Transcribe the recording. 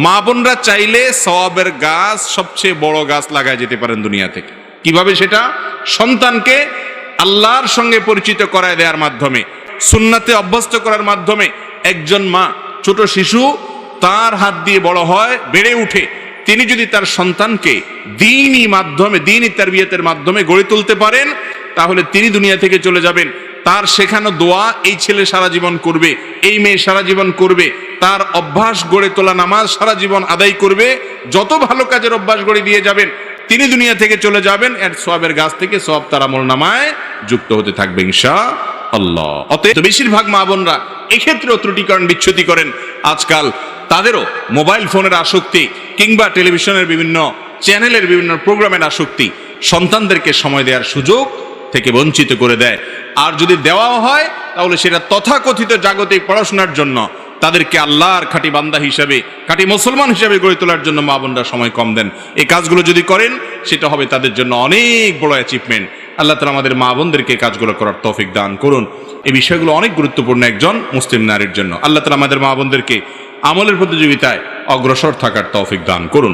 মা বোনরা চাইলে সওয়াবের গাছ, সবচেয়ে বড় গাছ লাগায় যেতে পারেন দুনিয়া থেকে। কিভাবে সেটা? সন্তানকে আল্লাহর সঙ্গে পরিচিত করায় দেওয়ার মাধ্যমে, সুন্নাতে অভ্যস্ত করার মাধ্যমে। একজন মা, ছোট শিশু তার হাত দিয়ে বড় হয়, বেড়ে উঠে, তিনি যদি তার সন্তানকে দ্বীনি মাধ্যমে, দ্বীনি তারবিয়াতের মাধ্যমে গড়ে তুলতে পারেন, তাহলে তিনি দুনিয়া থেকে চলে যাবেন। তার শেখানো দোয়া এই ছেলে সারা জীবন করবে, এই মেয়ে সারা জীবন করবে, তার অভ্যাস গড়ে তোলা নামাজ সারা জীবন আদায় করবে, যত ভালো কাজের অভ্যাস গড়ে দিয়ে যাবেন, তিনি দুনিয়া থেকে চলে যাবেন। এর সওয়াবের গাছ থেকে সওয়াব তার আমলনামায় যুক্ত হতে থাকবে ইনশাআল্লাহ। অতএব বেশিরভাগ মা বোনরা এক্ষেত্রেও ত্রুটিকরণ বিচ্যুতি করেন। আজকাল তাদেরও মোবাইল ফোনের আসক্তি কিংবা টেলিভিশনের বিভিন্ন চ্যানেলের বিভিন্ন প্রোগ্রামের আসক্তি সন্তানদেরকে সময় দেওয়ার সুযোগ থেকে বঞ্চিত করে দেয়। আর যদি দেওয়াও হয় তাহলে সেটা তথাকথিত জাগতিক পড়াশোনার জন্য, তাদেরকে আল্লাহর খাঁটি বান্দা হিসাবে, খাঁটি মুসলমান হিসাবে গড়ে তোলার জন্য মা বোনরা সময় কম দেন। এই কাজগুলো যদি করেন সেটা হবে তাদের জন্য অনেক বড় অ্যাচিভমেন্ট। আল্লাহ তাআলা আমাদের মা বোনদেরকে কাজগুলো করার তৌফিক দান করুন। এই বিষয়গুলো অনেক গুরুত্বপূর্ণ একজন মুসলিম নারীর জন্য। আল্লাহ তাআলা আমাদের মা বোনদেরকে আমলের প্রতিযোগিতায় অগ্রসর থাকার তৌফিক দান করুন।